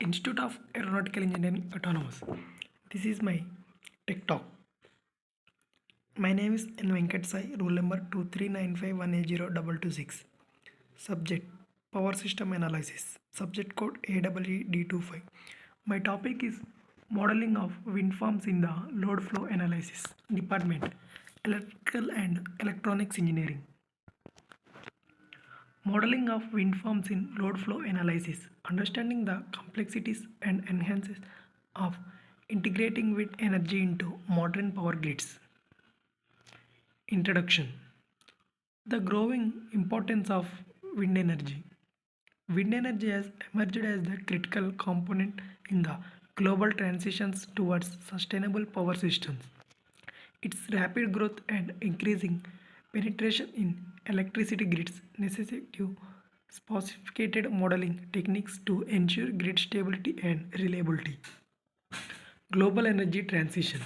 Institute of Aeronautical Engineering Autonomous. This is my Tech Talk. My name is N. Venkat Sai, roll number 23951802226. Subject Power System Analysis. Subject code AEED25. My topic is modeling of wind farms in the load flow analysis. Department Electrical and Electronics Engineering. Modeling of wind farms in load flow analysis, understanding the complexities and enhances of integrating wind energy into modern power grids. Introduction. The growing importance of wind energy. Wind energy has emerged as the critical component in the global transitions towards sustainable power systems. Its rapid growth and increasing penetration in electricity grids necessitate sophisticated modeling techniques to ensure grid stability and reliability. Global energy transition.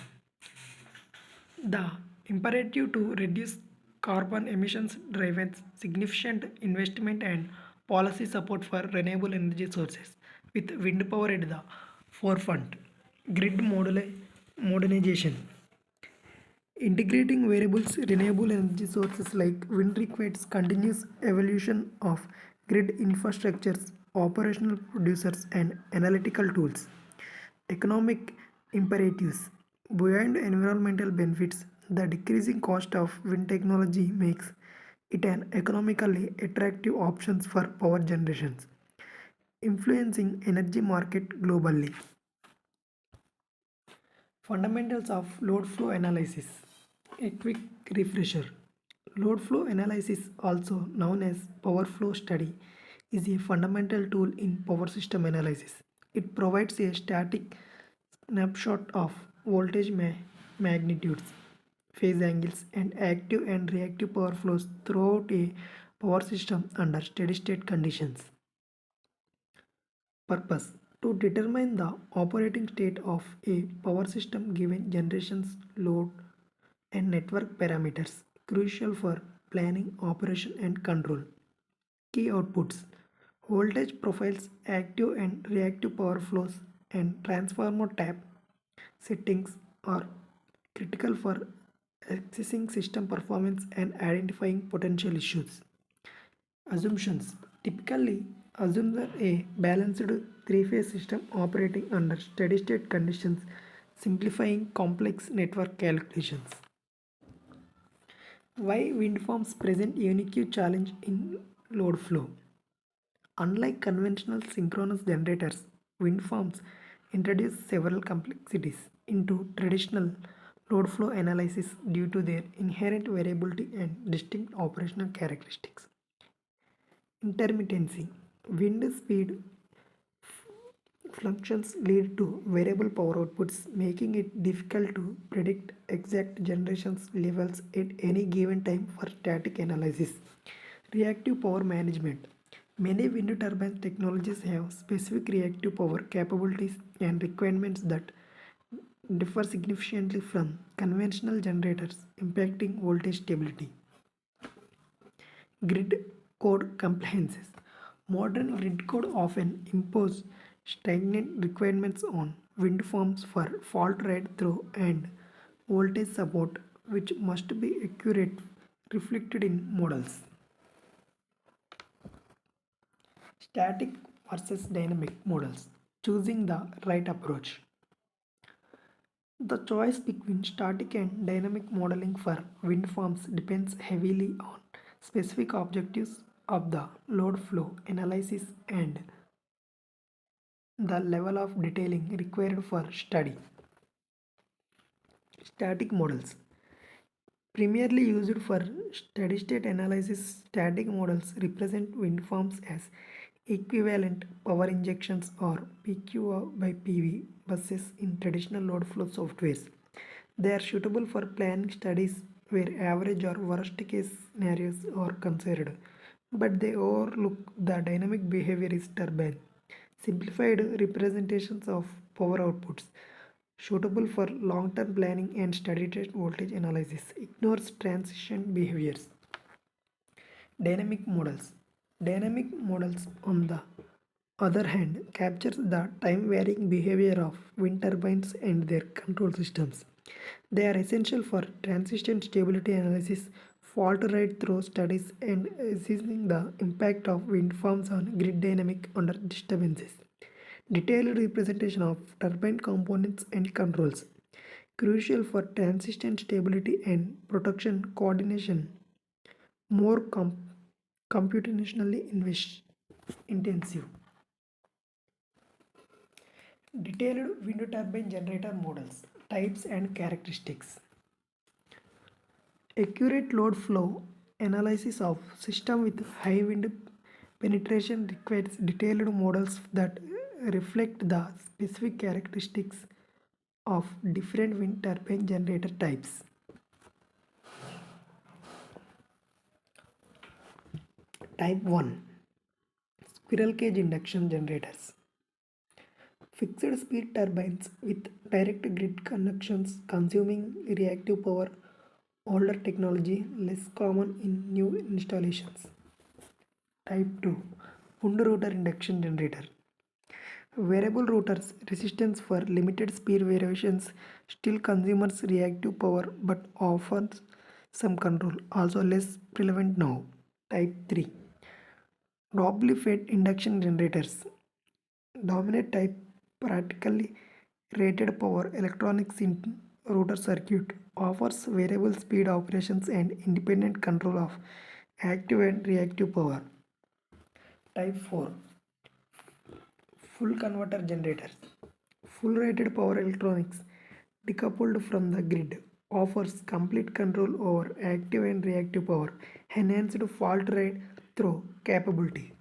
The imperative to reduce carbon emissions drives significant investment and policy support for renewable energy sources, with wind power at the forefront. Grid modernization. Integrating variables renewable energy sources like wind requires continuous evolution of grid infrastructures, operational producers, and analytical tools. Economic imperatives. Beyond environmental benefits, the decreasing cost of wind technology makes it an economically attractive option for power generations, influencing energy market globally. Fundamentals of load flow analysis. A quick refresher. Load flow analysis, also known as power flow study, is a fundamental tool in power system analysis. It provides a static snapshot of voltage magnitudes, phase angles, and active and reactive power flows throughout a power system under steady state conditions. Purpose: to determine the operating state of a power system given generation's load and network parameters, crucial for planning, operation, and control. Key outputs: voltage profiles, active and reactive power flows, and transformer tap settings are critical for assessing system performance and identifying potential issues. Assumptions: typically assume that a balanced three-phase system operating under steady-state conditions, simplifying complex network calculations. Why wind farms present a unique challenge in load flow? Unlike conventional synchronous generators, wind farms introduce several complexities into traditional load flow analysis due to their inherent variability and distinct operational characteristics. Intermittency. Wind speed fluctuations lead to variable power outputs, making it difficult to predict exact generation levels at any given time for static analysis. Reactive power management. Many wind turbine technologies have specific reactive power capabilities and requirements that differ significantly from conventional generators, impacting voltage stability. Grid code compliances. Modern grid code often impose stringent requirements on wind farms for fault rate through and voltage support, which must be accurate reflected in models. Static versus dynamic models. Choosing the right approach. The choice between static and dynamic modeling for wind farms depends heavily on specific objectives of the load flow analysis and the level of detailing required for study. Static models. Primarily used for steady state analysis, static models represent wind farms as equivalent power injections or PQ by PV buses in traditional load flow softwares. They are suitable for planning studies where average or worst case scenarios are considered, but they overlook the dynamic behavior is turbine. Simplified representations of power outputs suitable for long-term planning and steady-state voltage analysis ignores transition behaviors. Dynamic models. Dynamic models, on the other hand, captures the time varying behavior of wind turbines and their control systems. They are essential for transition stability analysis, fault rate through studies, and assessing the impact of wind farms on grid dynamic under disturbances. Detailed representation of turbine components and controls, crucial for transition stability and protection coordination, more computationally intensive. Detailed wind turbine generator models, types and characteristics. Accurate load flow analysis of system with high wind penetration requires detailed models that reflect the specific characteristics of different wind turbine generator types. Type 1, squirrel cage induction generators. Fixed speed turbines with direct grid connections consuming reactive power, older technology, less common in new installations. Type 2, Wund rotor induction generator. Variable rotors resistance for limited speed variations still consumes reactive power but offers some control, also less prevalent now. Type 3, Doubly fed induction generators. Dominant type practically rated power electronics in rotor circuit offers variable speed operations and independent control of active and reactive power. Type 4, Full converter generators. Full rated power electronics decoupled from the grid offers complete control over active and reactive power, enhanced fault rate through capability.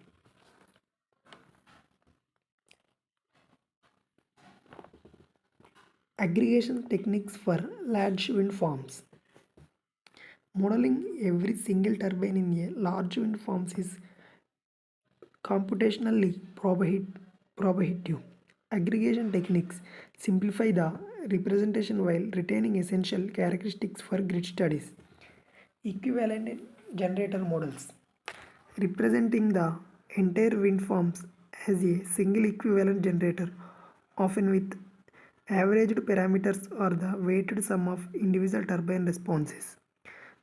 Aggregation techniques for large wind farms. Modeling every single turbine in a large wind farms is computationally prohibitive. Aggregation techniques simplify the representation while retaining essential characteristics for grid studies. Equivalent generator models representing the entire wind farms as a single equivalent generator, often with averaged parameters or the weighted sum of individual turbine responses.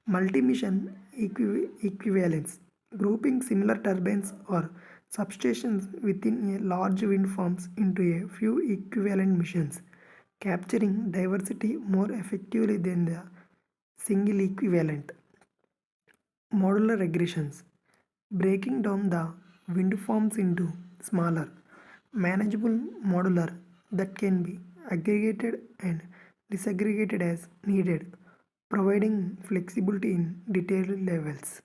Multi-mission equivalence, grouping similar turbines or substations within a large wind farms into a few equivalent missions, capturing diversity more effectively than the single equivalent. Modular regressions, breaking down the wind farms into smaller, manageable modular that can be aggregated and disaggregated as needed, providing flexibility in detailed levels.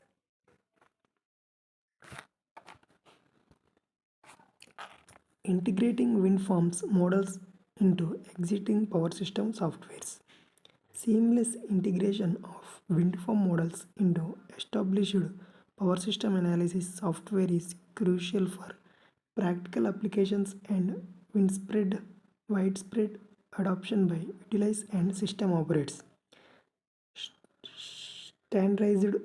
Integrating wind farms models into existing power system softwares. Seamless integration of wind farm models into established power system analysis software is crucial for practical applications and widespread adoption by utilize and system operates. Standardized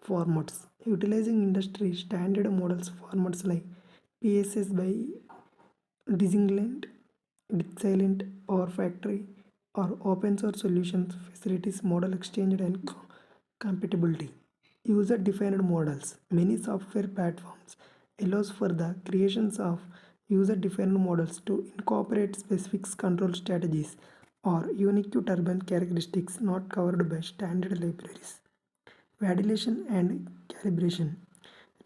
formats utilizing industry standard models formats like PSS by Disilent, Dixilent, Power Factory, or open source solutions facilities model exchange and compatibility. User defined models. Many software platforms allows for the creations of user defined models to incorporate specific control strategies or unique turbine characteristics not covered by standard libraries. Validation and calibration.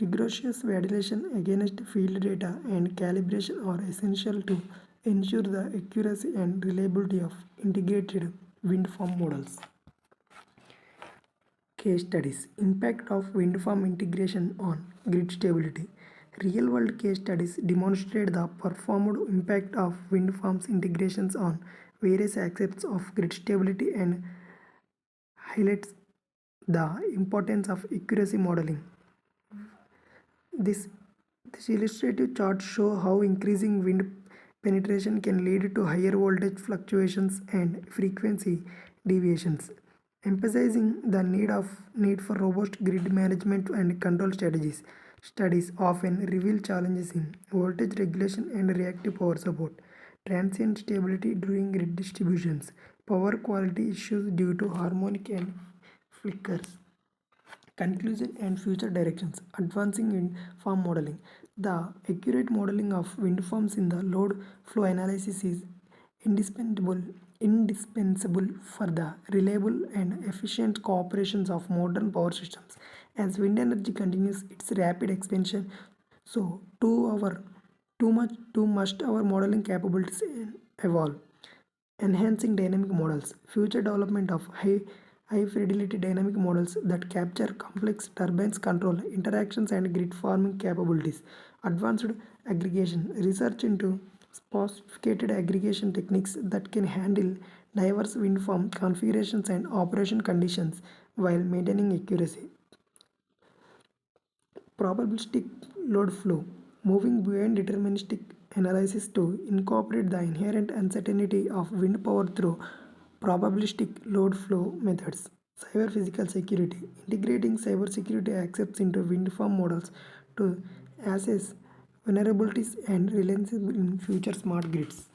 Rigorous validation against field data and calibration are essential to ensure the accuracy and reliability of integrated wind farm models. Case studies. Impact of wind farm integration on grid stability. Real world case studies demonstrate the performed impact of wind farms integrations on various aspects of grid stability and highlights the importance of accuracy modeling. This, this illustrative chart show how increasing wind penetration can lead to higher voltage fluctuations and frequency deviations, emphasizing the need for robust grid management and control strategies. Studies often reveal challenges in voltage regulation and reactive power support, transient stability during grid distributions, power quality issues due to harmonic and flickers. Conclusion and future directions. Advancing wind farm modeling. The accurate modeling of wind farms in the load flow analysis is indispensable indispensable for the reliable and efficient operations of modern power systems. As wind energy continues its rapid expansion, so too must our modeling capabilities evolve. Enhancing dynamic models. Future development of high fidelity dynamic models that capture complex turbines control, interactions, and grid forming capabilities. Advanced aggregation. Research into sophisticated aggregation techniques that can handle diverse wind farm configurations and operation conditions while maintaining accuracy. Probabilistic load flow, moving beyond deterministic analysis to incorporate the inherent uncertainty of wind power through probabilistic load flow methods. Cyber physical security, integrating cybersecurity aspects into wind farm models to assess vulnerabilities and reliance in future smart grids.